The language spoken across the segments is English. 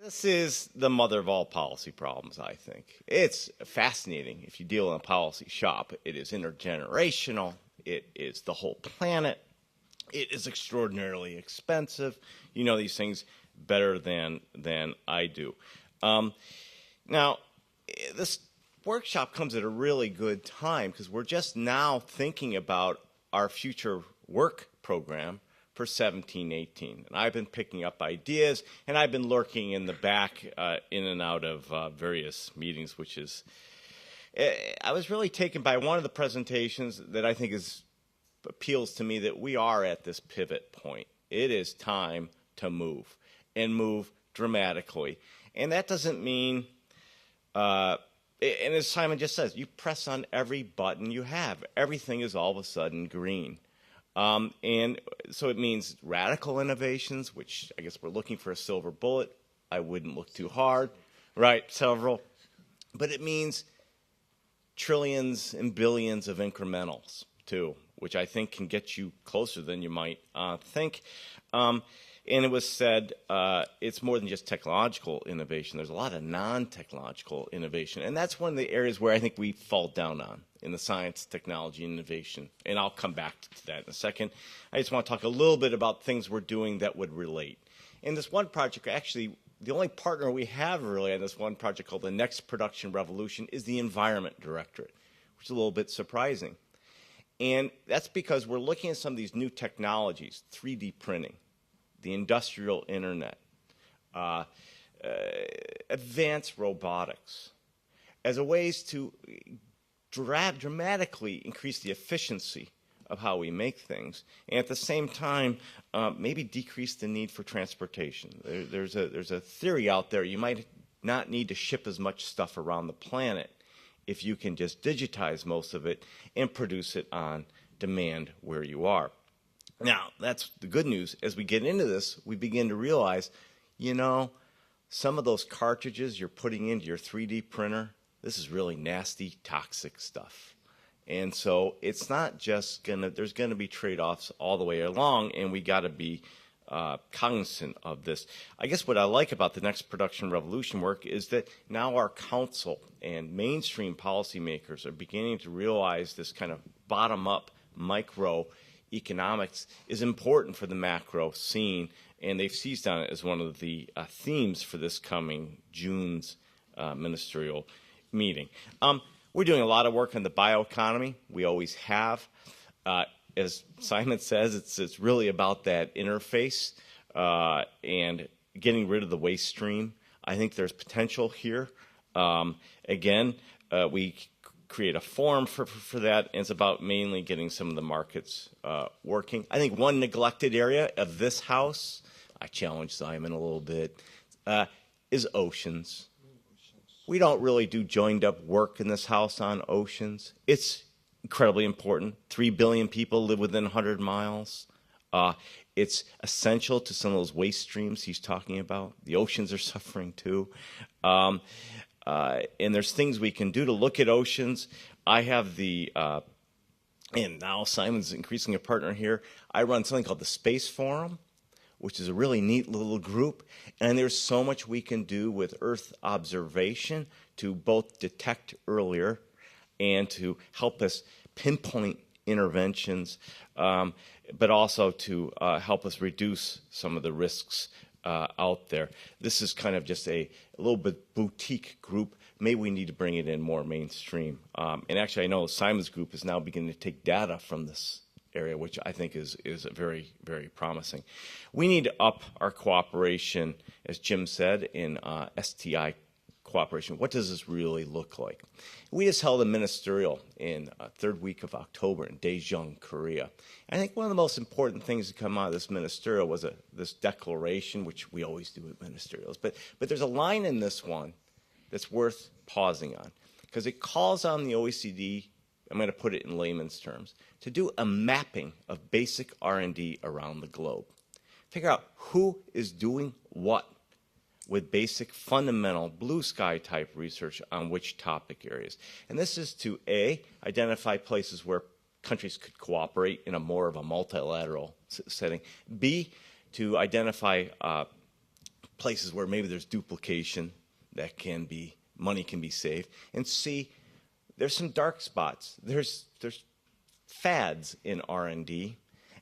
This is the mother of all policy problems, I think. It's fascinating if you deal in a policy shop. It is intergenerational. It is the whole planet. It is extraordinarily expensive. You know these things better than I do. Now, this workshop comes at a really good time because we're just now thinking about our future work program for 17-18. And I've been picking up ideas, and I've been lurking in the back in and out of various meetings, which is, I was really taken by one of the presentations that I think appeals to me, that we are at this pivot point. It is time to move, and move dramatically. And that doesn't mean, and as Simon just says, you press on every button you have. Everything is all of a sudden green. And so it means radical innovations, which I guess we're looking for a silver bullet. I wouldn't look too hard, right? Several. But it means trillions and billions of incrementals, too, which I think can get you closer than you might think. And it was said it's more than just technological innovation. There's a lot of non-technological innovation. And that's one of the areas where I think we fall down on in the science, technology, innovation. And I'll come back to that in a second. I just want to talk a little bit about things we're doing that would relate. In this one project, actually, the only partner we have really on this one project called the Next Production Revolution is the Environment Directorate, which is a little bit surprising. And that's because we're looking at some of these new technologies, 3D printing, the industrial internet, advanced robotics, as a ways to dramatically increase the efficiency of how we make things, and at the same time, maybe decrease the need for transportation. There's a theory out there, you might not need to ship as much stuff around the planet if you can just digitize most of it and produce it on demand where you are. Now, that's the good news. As we get into this, we begin to realize, you know, some of those cartridges you're putting into your 3D printer, this is really nasty, toxic stuff. And so it's not just there's gonna be trade-offs all the way along, and we gotta be cognizant of this. I guess what I like about the Next Production Revolution work is that now our council and mainstream policymakers are beginning to realize this kind of bottom-up micro economics is important for the macro scene, and they've seized on it as one of the themes for this coming June's ministerial meeting. We're doing a lot of work on the bioeconomy. We always have. As Simon says, it's really about that interface and getting rid of the waste stream. I think there's potential here. Again, we create a forum for that, and it's about mainly getting some of the markets working. I think one neglected area of this house, I challenge Simon a little bit, is oceans. We don't really do joined up work in this house on oceans. It's incredibly important. 3 billion people live within 100 miles. It's essential to some of those waste streams he's talking about. The oceans are suffering too. And there's things we can do to look at oceans. I have the, and now Simon's increasingly a partner here, I run something called the Space Forum, which is a really neat little group. And there's so much we can do with Earth observation to both detect earlier and to help us pinpoint interventions, but also to help us reduce some of the risks out there. This is kind of just a little bit boutique group. Maybe we need to bring it in more mainstream. And actually, I know Simon's group is now beginning to take data from this area, which I think is very, very promising. We need to up our cooperation, as Jim said, in STI Cooperation. What does this really look like? We just held a ministerial in third week of October in Daejeon, Korea. I think one of the most important things to come out of this ministerial was this declaration, which we always do at ministerials. But there's a line in this one that's worth pausing on, because it calls on the OECD, I'm going to put it in layman's terms, to do a mapping of basic R&D around the globe. Figure out who is doing what with basic, fundamental, blue sky type research on which topic areas. And this is to A, identify places where countries could cooperate in a more of a multilateral setting. B, to identify places where maybe there's duplication that money can be saved, and C, there's some dark spots. There's fads in R&D,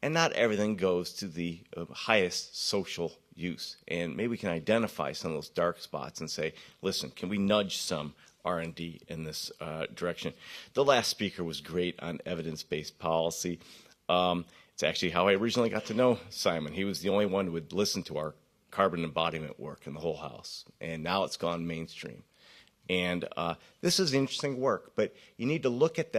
and not everything goes to the highest social use. And maybe we can identify some of those dark spots and say, listen, can we nudge some R&D in this direction? The last speaker was great on evidence-based policy. It's actually how I originally got to know Simon. He was the only one who would listen to our carbon embodiment work in the whole house, and now it's gone mainstream. And this is interesting work, but you need to look at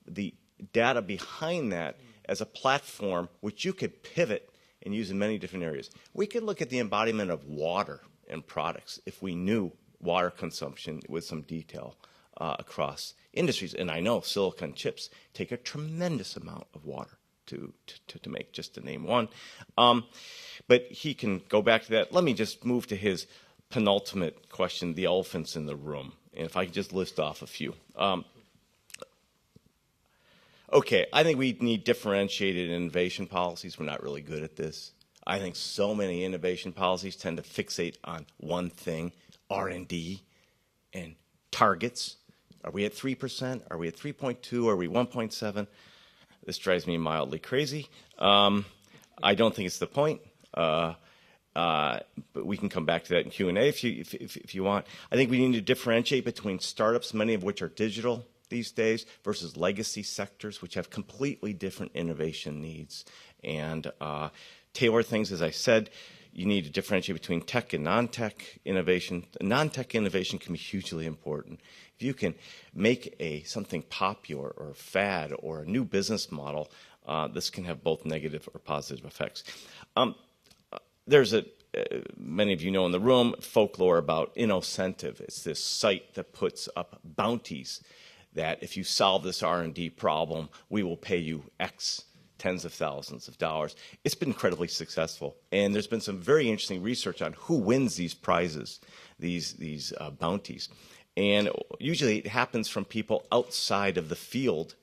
the data behind that as a platform which you could pivot and use in many different areas. We could look at the embodiment of water and products if we knew water consumption with some detail across industries. And I know silicon chips take a tremendous amount of water to make, just to name one. But he can go back to that. Let me just move to his penultimate question, the elephants in the room. And if I could just list off a few. Okay, I think we need differentiated innovation policies. We're not really good at this. I think so many innovation policies tend to fixate on one thing, R&D and targets. Are we at 3%? Are we at 3.2? Are we 1.7? This drives me mildly crazy. I don't think it's the point. But we can come back to that in Q&A if you want. I think we need to differentiate between startups, many of which are digital these days, versus legacy sectors, which have completely different innovation needs. And tailor things, as I said, you need to differentiate between tech and non-tech innovation. Non-tech innovation can be hugely important. If you can make something popular or a fad or a new business model, this can have both negative or positive effects. There's many of you know in the room, folklore about InnoCentive. It's this site that puts up bounties that if you solve this R&D problem, we will pay you X tens of thousands of dollars. It's been incredibly successful. And there's been some very interesting research on who wins these prizes, these bounties. And usually it happens from people outside of the field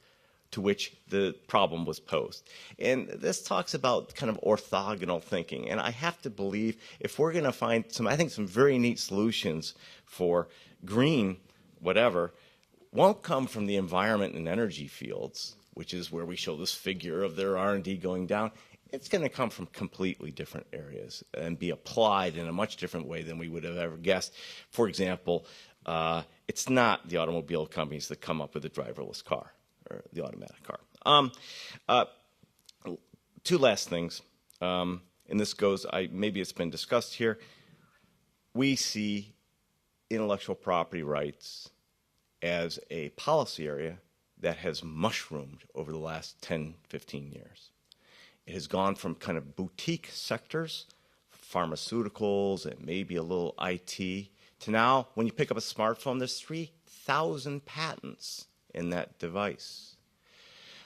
to which the problem was posed. And this talks about kind of orthogonal thinking. And I have to believe if we're going to find some very neat solutions for green whatever, won't come from the environment and energy fields, which is where we show this figure of their R&D going down. It's going to come from completely different areas and be applied in a much different way than we would have ever guessed. For example, it's not the automobile companies that come up with a driverless car or the automatic car. Two last things, and this goes, maybe it's been discussed here. We see intellectual property rights as a policy area that has mushroomed over the last 10, 15 years. It has gone from kind of boutique sectors, pharmaceuticals and maybe a little IT, to now when you pick up a smartphone, there's 3,000 patents in that device.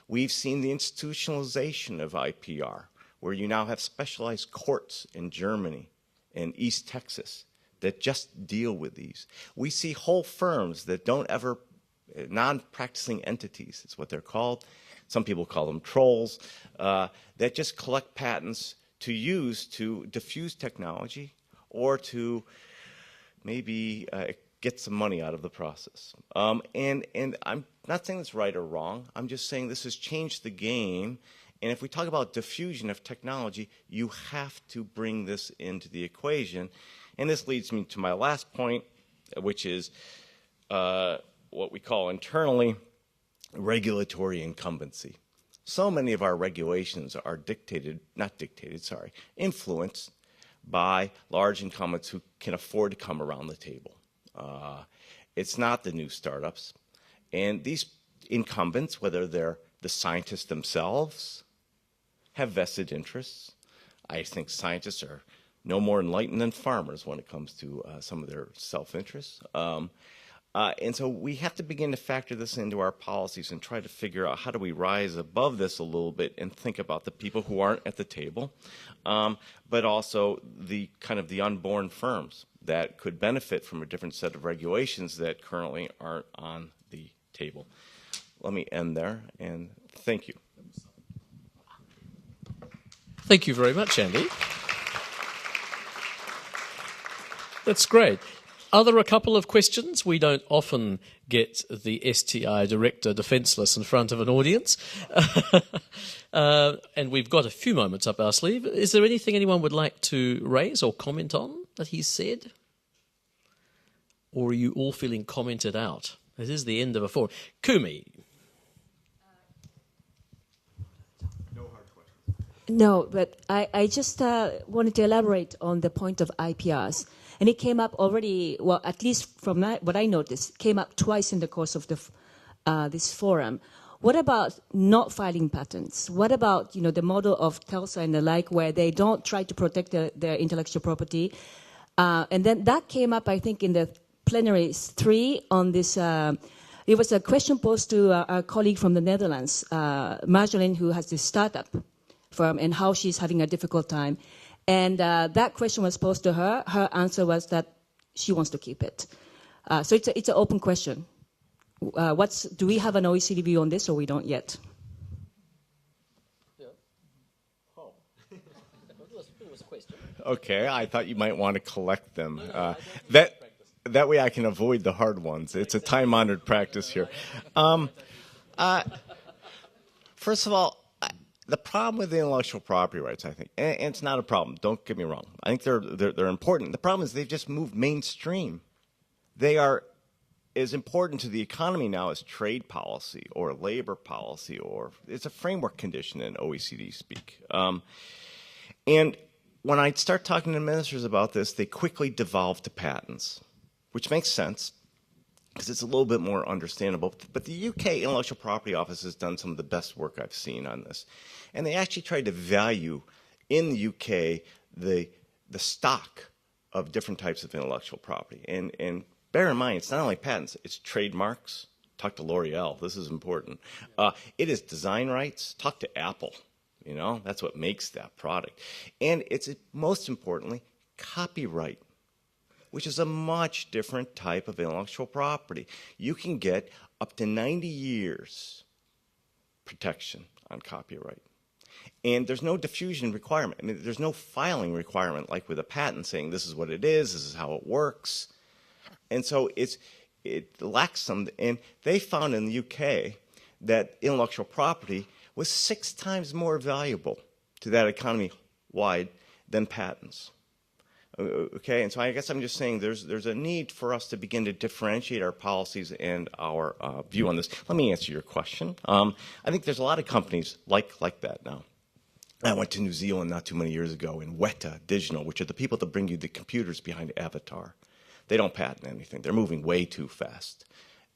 We've seen the institutionalization of IPR, where you now have specialized courts in Germany and East Texas that just deal with these. We see whole firms that don't ever, non-practicing entities is what they're called. Some people call them trolls, that just collect patents to use to diffuse technology or to maybe get some money out of the process. And I'm not saying it's right or wrong. I'm just saying this has changed the game. And if we talk about diffusion of technology, you have to bring this into the equation. And this leads me to my last point, which is what we call internally regulatory incumbency. So many of our regulations are influenced by large incumbents who can afford to come around the table. It's not the new startups. And these incumbents, whether they're the scientists themselves, have vested interests. I think scientists are no more enlightened than farmers when it comes to some of their self-interests. And so we have to begin to factor this into our policies and try to figure out how do we rise above this a little bit and think about the people who aren't at the table, but also the kind of the unborn firms that could benefit from a different set of regulations that currently aren't on the table. Let me end there, and thank you. Thank you very much, Andy. That's great. Are there a couple of questions? We don't often get the STI director defenceless in front of an audience. And we've got a few moments up our sleeve. Is there anything anyone would like to raise or comment on that he's said? Or are you all feeling commented out? It is the end of a forum. Kumi. No, but I just wanted to elaborate on the point of IPRs. And it came up already, well, at least from what I noticed, came up twice in the course of this forum. What about not filing patents? What about, the model of Telsa and the like, where they don't try to protect their intellectual property? And then that came up, I think, in the plenary 3 on this. It was a question posed to our colleague from the Netherlands, Marjolein, who has this startup firm, and how she's having a difficult time. And that question was posed to her. Her answer was that she wants to keep it. So it's an open question. Do we have an OECD view on this, or we don't yet? Yeah. Oh. It was a question. Okay, I thought you might want to collect them. That way I can avoid the hard ones. It's a time-honored practice here. First of all, the problem with the intellectual property rights, I think, and it's not a problem, don't get me wrong. I think they're important. The problem is they've just moved mainstream. They are as important to the economy now as trade policy or labor policy, or it's a framework condition in OECD speak. And when I start talking to ministers about this, they quickly devolve to patents, which makes sense, because it's a little bit more understandable. But the UK Intellectual Property Office has done some of the best work I've seen on this. And they actually tried to value in the UK the stock of different types of intellectual property. And bear in mind, it's not only patents, it's trademarks. Talk to L'Oreal, this is important. It is design rights. Talk to Apple, that's what makes that product. And it's, most importantly, copyright, which is a much different type of intellectual property. You can get up to 90 years protection on copyright. And there's no diffusion requirement. I mean, there's no filing requirement like with a patent saying this is what it is, this is how it works. And so it lacks some, and they found in the UK that intellectual property was 6 times more valuable to that economy wide than patents. Okay, and so I guess I'm just saying there's a need for us to begin to differentiate our policies and our view on this. Let me answer your question. I think there's a lot of companies like that now. I went to New Zealand not too many years ago, in Weta Digital, which are the people that bring you the computers behind Avatar. They don't patent anything. They're moving way too fast.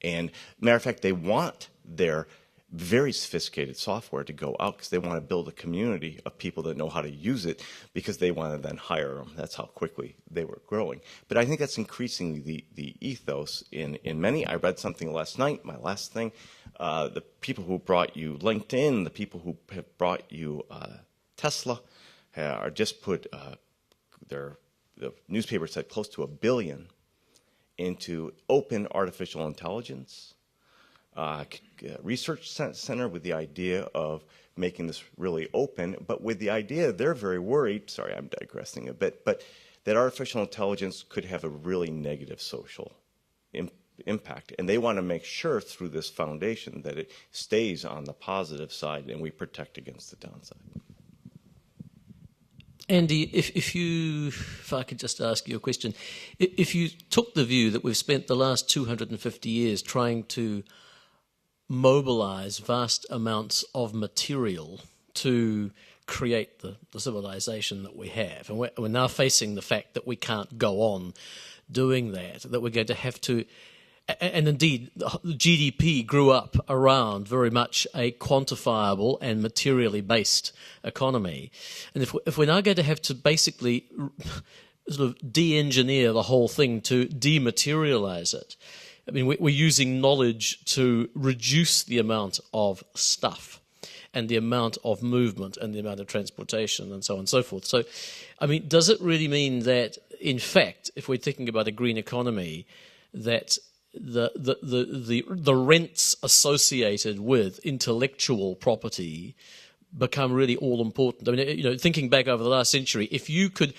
And matter of fact, they want their very sophisticated software to go out because they want to build a community of people that know how to use it, because they want to then hire them. That's how quickly they were growing. But I think that's increasingly the ethos in many. I read something last night, my last thing. The people who brought you LinkedIn, the people who have brought you Tesla, are just put the newspaper said close to $1 billion into open artificial intelligence. Research center with the idea of making this really open, but with the idea they're very worried, sorry I'm digressing a bit, but that artificial intelligence could have a really negative social impact. And they want to make sure through this foundation that it stays on the positive side and we protect against the downside. Andy, if I could just ask you a question. If you took the view that we've spent the last 250 years trying to mobilize vast amounts of material to create the civilization that we have, and we're now facing the fact that we can't go on doing that we're going to have to, and indeed the GDP grew up around very much a quantifiable and materially based economy, and if we're now going to have to basically sort of de-engineer the whole thing to dematerialize it, I mean, we're using knowledge to reduce the amount of stuff and the amount of movement and the amount of transportation and so on and so forth. So, I mean, does it really mean that, in fact, if we're thinking about a green economy, that the rents associated with intellectual property become really all important? I mean, thinking back over the last century, if you could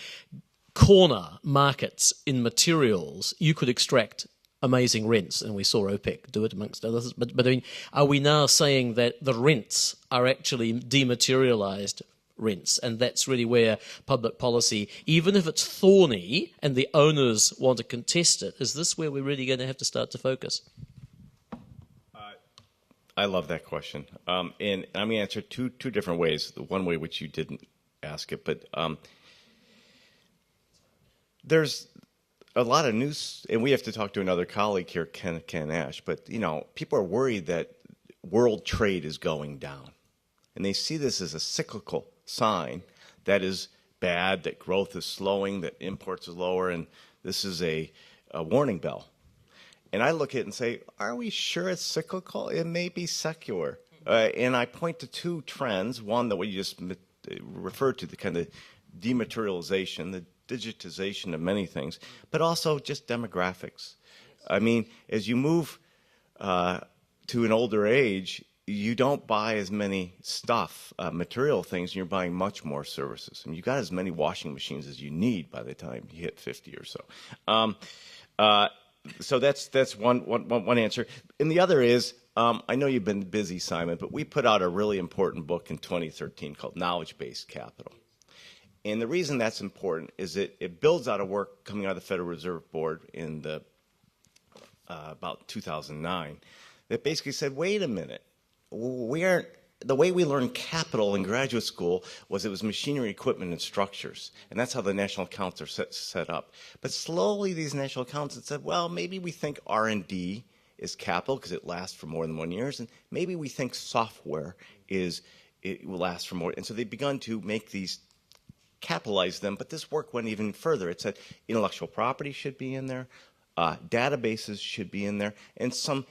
corner markets in materials, you could extract amazing rents, and we saw OPEC do it amongst others. But I mean, are we now saying that the rents are actually dematerialized rents, and that's really where public policy, even if it's thorny and the owners want to contest it, is this where we're really going to have to start to focus? I love that question, and I'm going to answer two different ways. The one way which you didn't ask it, but there's a lot of news, and we have to talk to another colleague here, Ken Ash. But people are worried that world trade is going down, and they see this as a cyclical sign that is bad, that growth is slowing, that imports are lower, and this is a warning bell. And I look at it and say, are we sure it's cyclical? It may be secular. And I point to two trends. One that we just referred to, the kind of dematerialization, the digitization of many things, but also just demographics. I mean, as you move to an older age, you don't buy as many material things, and you're buying much more services. And you got as many washing machines as you need by the time you hit 50 or so. So that's one answer. And the other is, I know you've been busy, Simon, but we put out a really important book in 2013 called Knowledge-Based Capital. And the reason that's important is it builds out of work coming out of the Federal Reserve Board in about 2009 that basically said, wait a minute, the way we learned capital in graduate school was it was machinery, equipment, and structures. And that's how the national accounts are set up. But slowly these national accounts had said, well, maybe we think R&D is capital because it lasts for more than 1 year. And maybe we think software it will last for more. And so they've begun to make these, capitalize them. But this work went even further. It said intellectual property should be in there. Databases should be in there. And some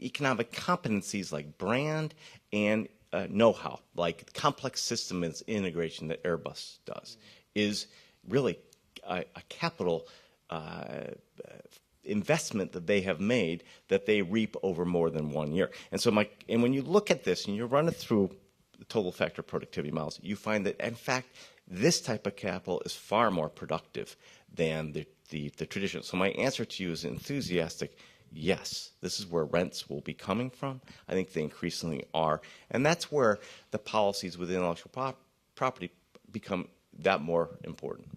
economic competencies like brand and know-how, like complex systems integration that Airbus does, is really a capital investment that they have made that they reap over more than 1 year. And so when you look at this and you run it through the total factor productivity models, you find that, in fact, this type of capital is far more productive than the traditional. So my answer to you is enthusiastic. Yes, this is where rents will be coming from. I think they increasingly are. And that's where the policies within intellectual property become that more important.